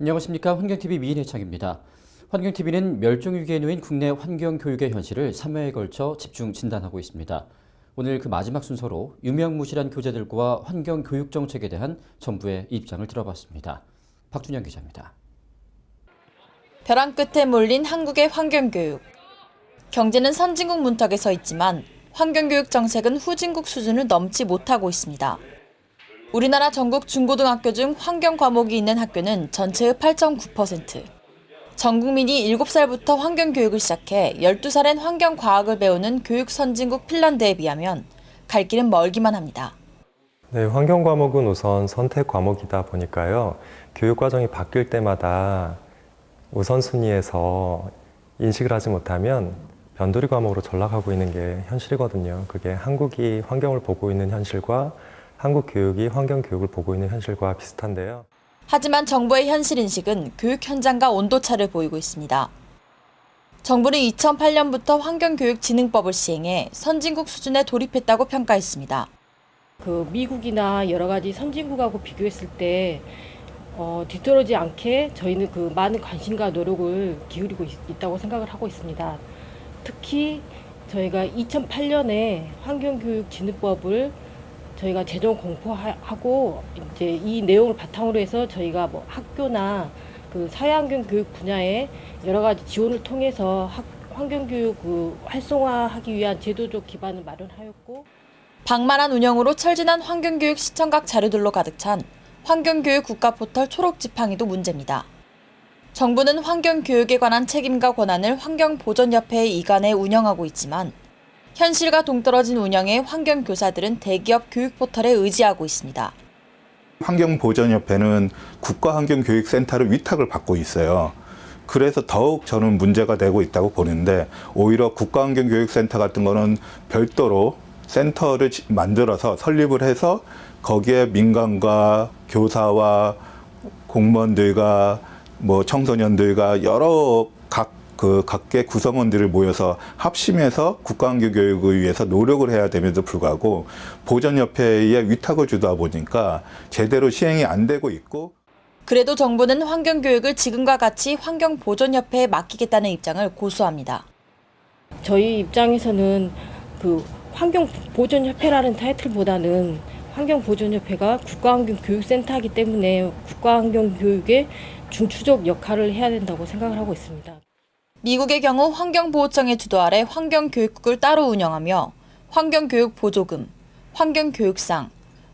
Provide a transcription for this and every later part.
안녕하십니까. 환경TV 미인혜창입니다. 환경TV는 멸종위기에 놓인 국내 환경교육의 현실을 3회에 걸쳐 집중 진단하고 있습니다. 오늘 그 마지막 순서로 유명무실한 교재들과 환경교육 정책에 대한 정부의 입장을 들어봤습니다. 박준영 기자입니다. 벼랑 끝에 몰린 한국의 환경교육. 경제는 선진국 문턱에 서 있지만 환경교육 정책은 후진국 수준을 넘지 못하고 있습니다. 우리나라 전국 중고등학교 중 환경 과목이 있는 학교는 전체의 8.9%. 전 국민이 7살부터 환경교육을 시작해 12살엔 환경과학을 배우는 교육 선진국 핀란드에 비하면 갈 길은 멀기만 합니다. 네, 환경 과목은 우선 선택 과목이다 보니까요. 교육 과정이 바뀔 때마다 우선순위에서 인식을 하지 못하면 변두리 과목으로 전락하고 있는 게 현실이거든요. 그게 한국이 환경을 보고 있는 현실과 한국 교육이 환경 교육을 보고 있는 현실과 비슷한데요. 하지만 정부의 현실 인식은 교육 현장과 온도차를 보이고 있습니다. 정부는 2008년부터 환경교육진흥법을 시행해 선진국 수준에 돌입했다고 평가했습니다. 미국이나 여러 가지 선진국하고 비교했을 때 뒤떨어지지 않게 저희는 많은 관심과 노력을 기울이고 있다고 생각을 하고 있습니다. 특히 저희가 2008년에 환경교육진흥법을 저희가 재정 공포하고 이제 이 내용을 바탕으로 해서 저희가 학교나 사회환경 교육 분야에 여러 가지 지원을 통해서 환경교육 활성화하기 위한 제도적 기반을 마련하였고, 방만한 운영으로 철진한 환경교육 시청각 자료들로 가득 찬 환경교육 국가포털 초록지팡이도 문제입니다. 정부는 환경교육에 관한 책임과 권한을 환경보전협회에 이관해 운영하고 있지만 현실과 동떨어진 운영에 환경교사들은 대기업 교육포털에 의지하고 있습니다. 환경보전협회는 국가환경교육센터를 위탁을 받고 있어요. 그래서 더욱 저는 문제가 되고 있다고 보는데, 오히려 국가환경교육센터 같은 거는 별도로 센터를 만들어서 설립을 해서 거기에 민간과 교사와 공무원들과 청소년들과 여러 각계 구성원들을 모여서 합심해서 국가환경교육을 위해서 노력을 해야 됨에도 불구하고 보전협회에 위탁을 주다 보니까 제대로 시행이 안 되고 있고, 그래도 정부는 환경교육을 지금과 같이 환경보전협회에 맡기겠다는 입장을 고수합니다. 저희 입장에서는 환경보전협회라는 타이틀보다는 환경보전협회가 국가환경교육센터이기 때문에 국가환경교육의 중추적 역할을 해야 된다고 생각을 하고 있습니다. 미국의 경우 환경보호청의 주도 아래 환경교육국을 따로 운영하며 환경교육보조금, 환경교육상,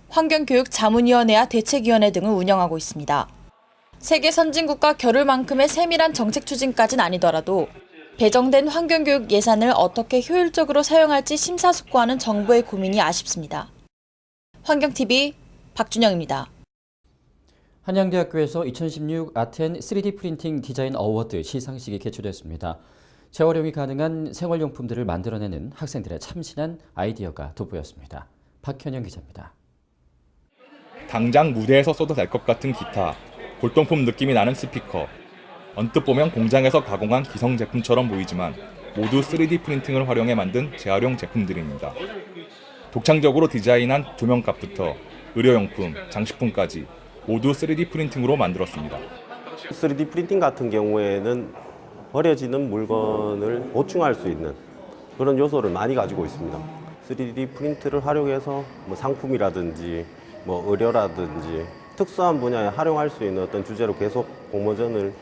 환경교육자문위원회와 대책위원회 등을 운영하고 있습니다. 세계 선진국과 겨룰 만큼의 세밀한 정책 추진까지는 아니더라도 배정된 환경교육 예산을 어떻게 효율적으로 사용할지 심사숙고하는 정부의 고민이 아쉽습니다. 환경TV 박준영입니다. 한양대학교에서 2016 아트앤 3D 프린팅 디자인 어워드 시상식이 개최됐습니다. 재활용이 가능한 생활용품들을 만들어내는 학생들의 참신한 아이디어가 돋보였습니다. 박현영 기자입니다. 당장 무대에서 써도 될 것 같은 기타, 골동품 느낌이 나는 스피커, 언뜻 보면 공장에서 가공한 기성 제품처럼 보이지만 모두 3D 프린팅을 활용해 만든 재활용 제품들입니다. 독창적으로 디자인한 조명값부터 의료용품, 장식품까지 모두 3D 프린팅으로 만들었습니다. 3D 프린팅 같은 경우에는 버려지는 물건을 보충할 수 있는 그런 요소를 많이 가지고 있습니다. 3D 프린트를 활용해서 상품이라든지 의료라든지 특수한 분야에 활용할 수 있는 어떤 주제로 계속 공모전을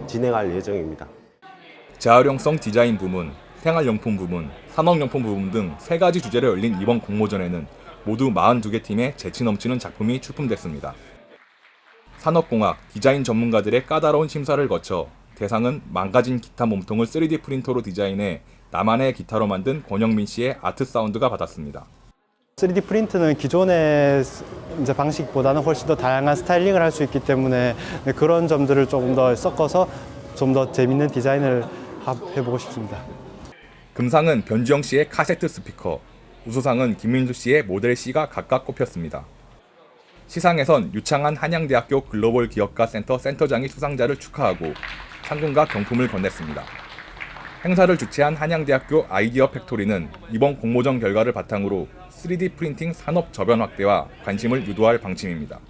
진행할 예정입니다. 재활용성 디자인 부문, 생활용품 부문, 산업용품 부문 등 3가지 주제를 열린 이번 공모전에는 모두 42개 팀의 재치 넘치는 작품이 출품됐습니다. 산업공학, 디자인 전문가들의 까다로운 심사를 거쳐 대상은 망가진 기타 몸통을 3D 프린터로 디자인해 나만의 기타로 만든 권영민 씨의 아트 사운드가 받았습니다. 3D 프린트는 기존의 방식보다는 훨씬 더 다양한 스타일링을 할 수 있기 때문에 그런 점들을 조금 더 섞어서 좀 더 재밌는 디자인을 해보고 싶습니다. 금상은 변주영 씨의 카세트 스피커, 우수상은 김민수 씨의 모델 C가 각각 꼽혔습니다. 시상에선 유창한 한양대학교 글로벌 기업가 센터 센터장이 수상자를 축하하고 상금과 경품을 건넸습니다. 행사를 주최한 한양대학교 아이디어 팩토리는 이번 공모전 결과를 바탕으로 3D 프린팅 산업 저변 확대와 관심을 유도할 방침입니다.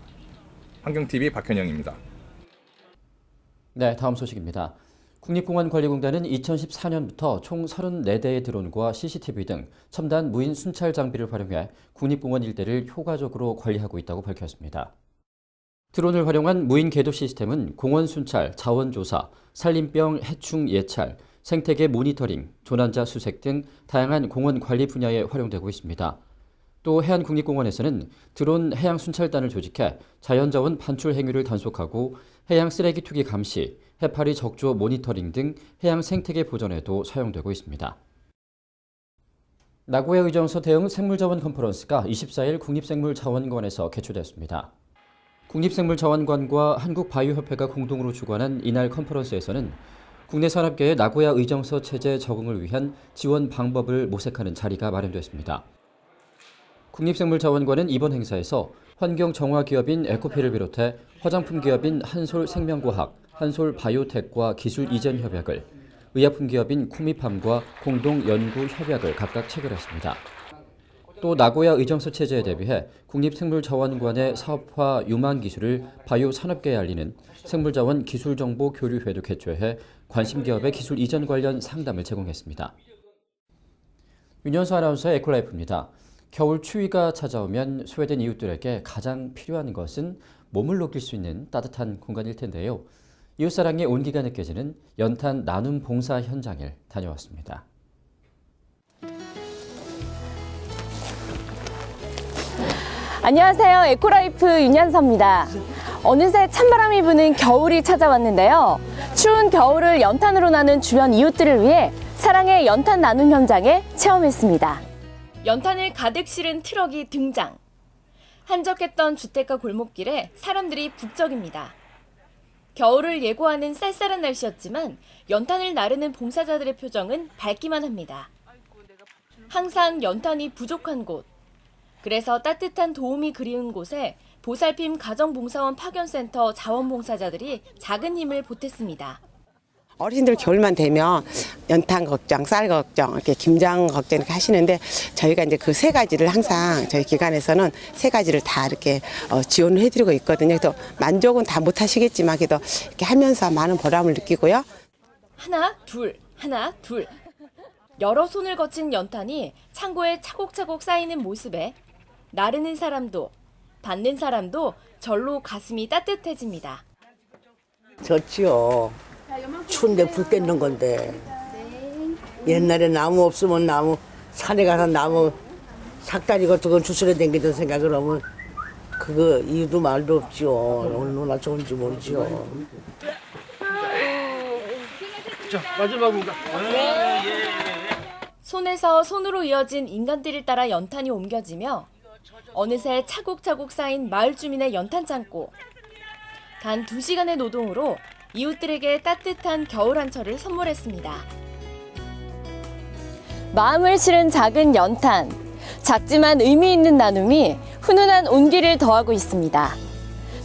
환경TV 박현영입니다. 네, 다음 소식입니다. 국립공원관리공단은 2014년부터 총 34대의 드론과 CCTV 등 첨단 무인 순찰 장비를 활용해 국립공원 일대를 효과적으로 관리하고 있다고 밝혔습니다. 드론을 활용한 무인 궤도 시스템은 공원 순찰, 자원조사, 산림병 해충 예찰, 생태계 모니터링, 조난자 수색 등 다양한 공원 관리 분야에 활용되고 있습니다. 또 해안국립공원에서는 드론 해양 순찰단을 조직해 자연자원 반출 행위를 단속하고 해양 쓰레기 투기 감시, 해파리 적조 모니터링 등 해양 생태계 보전에도 사용되고 있습니다. 나고야 의정서 대응 생물자원 컨퍼런스가 24일 국립생물자원관에서 개최됐습니다. 국립생물자원관과 한국바이오협회가 공동으로 주관한 이날 컨퍼런스에서는 국내 산업계의 나고야 의정서 체제 적응을 위한 지원 방법을 모색하는 자리가 마련됐습니다. 국립생물자원관은 이번 행사에서 환경정화기업인 에코피를 비롯해 화장품 기업인 한솔생명과학, 한솔바이오텍과 기술 이전 협약을, 의약품 기업인 쿠미팜과 공동 연구 협약을 각각 체결했습니다. 또 나고야 의정서 체제에 대비해 국립생물자원관의 사업화 유망 기술을 바이오 산업계에 알리는 생물자원 기술정보 교류회도 개최해 관심 기업의 기술 이전 관련 상담을 제공했습니다. 윤현수 아나운서의 에코라이프입니다. 겨울 추위가 찾아오면 소외된 이웃들에게 가장 필요한 것은 몸을 녹일 수 있는 따뜻한 공간일 텐데요. 이웃사랑의 온기가 느껴지는 연탄 나눔 봉사 현장을 다녀왔습니다. 안녕하세요. 에코라이프 윤현서입니다. 어느새 찬바람이 부는 겨울이 찾아왔는데요. 추운 겨울을 연탄으로 나눈 주변 이웃들을 위해 사랑의 연탄 나눔 현장에 체험했습니다. 연탄을 가득 실은 트럭이 등장. 한적했던 주택가 골목길에 사람들이 북적입니다. 겨울을 예고하는 쌀쌀한 날씨였지만 연탄을 나르는 봉사자들의 표정은 밝기만 합니다. 항상 연탄이 부족한 곳. 그래서 따뜻한 도움이 그리운 곳에 보살핌 가정봉사원 파견센터 자원봉사자들이 작은 힘을 보탰습니다. 어르신들 겨울만 되면 연탄 걱정, 쌀 걱정, 이렇게 김장 걱정 이렇게 하시는데 저희가 이제 그 세 가지를 항상 저희 기관에서는 세 가지를 다 이렇게 지원을 해드리고 있거든요. 그래서 만족은 다 못하시겠지만 그래도 이렇게 하면서 많은 보람을 느끼고요. 하나, 둘, 하나, 둘. 여러 손을 거친 연탄이 창고에 차곡차곡 쌓이는 모습에 나르는 사람도 받는 사람도 절로 가슴이 따뜻해집니다. 좋지요. 추운데 불 떼는 건데. 옛날에 나무 없으면 나무 산에 가서 나무 삭다리 같은 거 주스려 댕기던 생각을 하면 그거 이유도 말도 없지요. 얼마나 좋은지 모르지요. 자, 마지막입니다. 손에서 손으로 이어진 인간들을 따라 연탄이 옮겨지며 어느새 차곡차곡 쌓인 마을 주민의 연탄 창고. 단 2시간의 노동으로 이웃들에게 따뜻한 겨울 한철을 선물했습니다. 마음을 실은 작은 연탄. 작지만 의미 있는 나눔이 훈훈한 온기를 더하고 있습니다.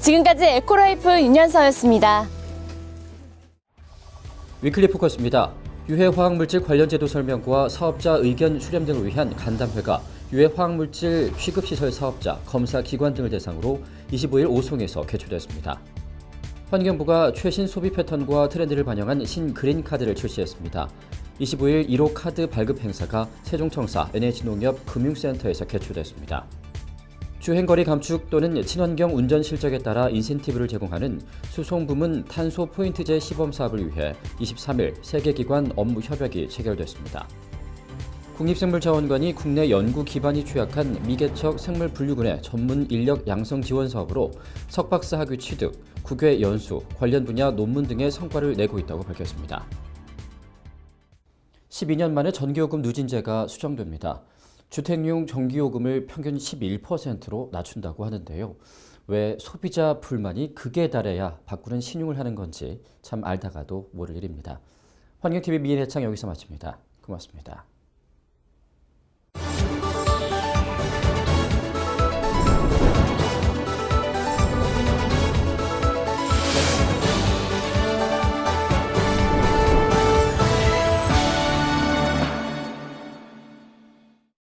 지금까지 에코라이프 윤현서였습니다. 위클리 포커스입니다. 유해화학물질 관련 제도 설명과 사업자 의견 수렴 등을 위한 간담회가 유해화학물질 취급시설 사업자, 검사 기관 등을 대상으로 25일 오송에서 개최됐습니다. 환경부가 최신 소비 패턴과 트렌드를 반영한 신그린 카드를 출시했습니다. 25일 1호 카드 발급 행사가 세종청사 NH농협 금융센터에서 개최됐습니다. 주행거리 감축 또는 친환경 운전 실적에 따라 인센티브를 제공하는 수송부문 탄소 포인트제 시범 사업을 위해 23일 세계기관 업무 협약이 체결됐습니다. 국립생물자원관이 국내 연구 기반이 취약한 미개척 생물분류군의 전문 인력 양성 지원 사업으로 석박사 학위 취득, 국외 연수, 관련 분야 논문 등의 성과를 내고 있다고 밝혔습니다. 12년 만에 전기요금 누진제가 수정됩니다. 주택용 전기요금을 평균 11%로 낮춘다고 하는데요. 왜 소비자 불만이 극에 달해야 바꾸는 신용을 하는 건지 참 알다가도 모를 일입니다. 환경TV 미인혜창 여기서 마칩니다. 고맙습니다.